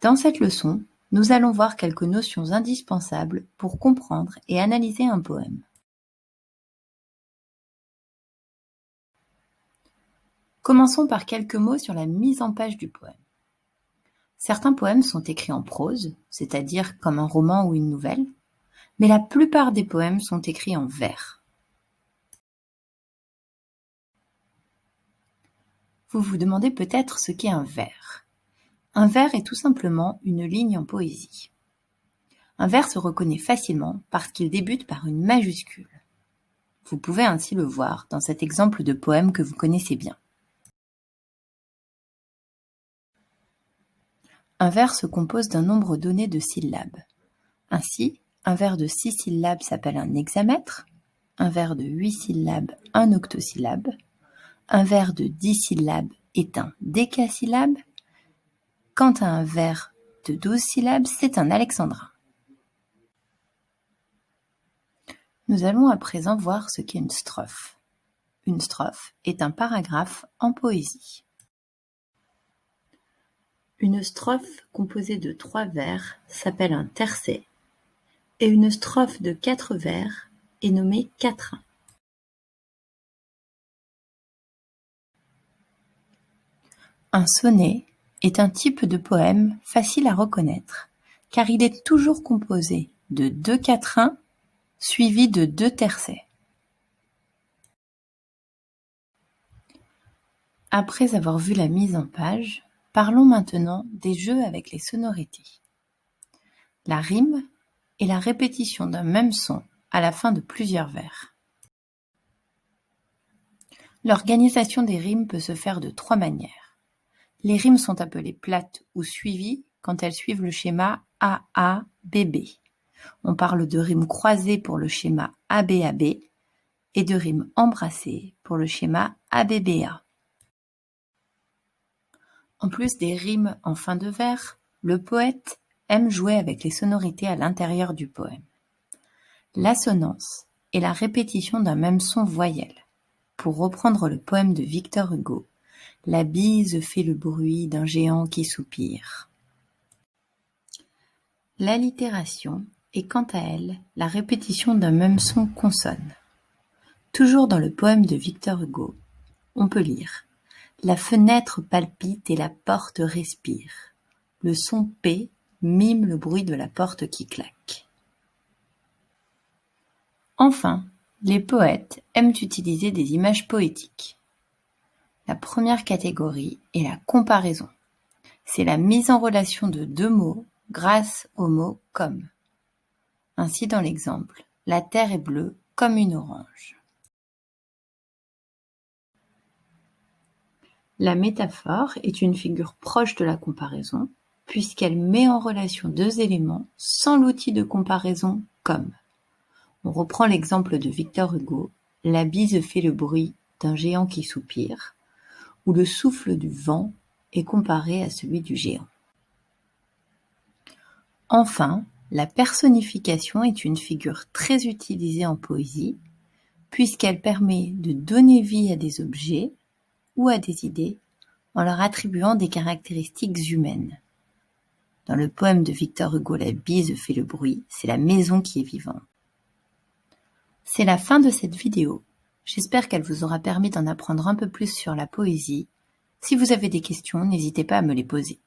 Dans cette leçon, nous allons voir quelques notions indispensables pour comprendre et analyser un poème. Commençons par quelques mots sur la mise en page du poème. Certains poèmes sont écrits en prose, c'est-à-dire comme un roman ou une nouvelle, mais la plupart des poèmes sont écrits en vers. Vous vous demandez peut-être ce qu'est un vers. Un vers est tout simplement une ligne en poésie. Un vers se reconnaît facilement parce qu'il débute par une majuscule. Vous pouvez ainsi le voir dans cet exemple de poème que vous connaissez bien. Un vers se compose d'un nombre donné de syllabes. Ainsi, un vers de 6 syllabes s'appelle un hexamètre, un vers de 8 syllabes un octosyllabe, un vers de 10 syllabes est un décasyllabe, quant à un vers de 12 syllabes, c'est un alexandrin. Nous allons à présent voir ce qu'est une strophe. Une strophe est un paragraphe en poésie. Une strophe composée de 3 vers s'appelle un tercet, et une strophe de 4 vers est nommée quatrain. Un sonnet est un type de poème facile à reconnaître, car il est toujours composé de 2 quatrains suivis de 2 tercets. Après avoir vu la mise en page, parlons maintenant des jeux avec les sonorités. La rime est la répétition d'un même son à la fin de plusieurs vers. L'organisation des rimes peut se faire de 3 manières. Les rimes sont appelées plates ou suivies quand elles suivent le schéma AA-BB. On parle de rimes croisées pour le schéma ABAB et de rimes embrassées pour le schéma ABBA. En plus des rimes en fin de vers, le poète aime jouer avec les sonorités à l'intérieur du poème. L'assonance est la répétition d'un même son voyelle. Pour reprendre le poème de Victor Hugo, la bise fait le bruit d'un géant qui soupire. L'allitération est quant à elle la répétition d'un même son consonne. Toujours dans le poème de Victor Hugo, on peut lire « La fenêtre palpite et la porte respire. Le son P mime le bruit de la porte qui claque. » Enfin, les poètes aiment utiliser des images poétiques. La première catégorie est la comparaison. C'est la mise en relation de 2 mots grâce au mot « comme ». Ainsi dans l'exemple, la terre est bleue comme une orange. La métaphore est une figure proche de la comparaison, puisqu'elle met en relation 2 éléments sans l'outil de comparaison « comme ». On reprend l'exemple de Victor Hugo, la bise fait le bruit d'un géant qui soupire, où le souffle du vent est comparé à celui du géant. Enfin, la personnification est une figure très utilisée en poésie, puisqu'elle permet de donner vie à des objets ou à des idées en leur attribuant des caractéristiques humaines. Dans le poème de Victor Hugo, la bise fait le bruit, c'est la maison qui est vivante. C'est la fin de cette vidéo. J'espère qu'elle vous aura permis d'en apprendre un peu plus sur la poésie. Si vous avez des questions, n'hésitez pas à me les poser.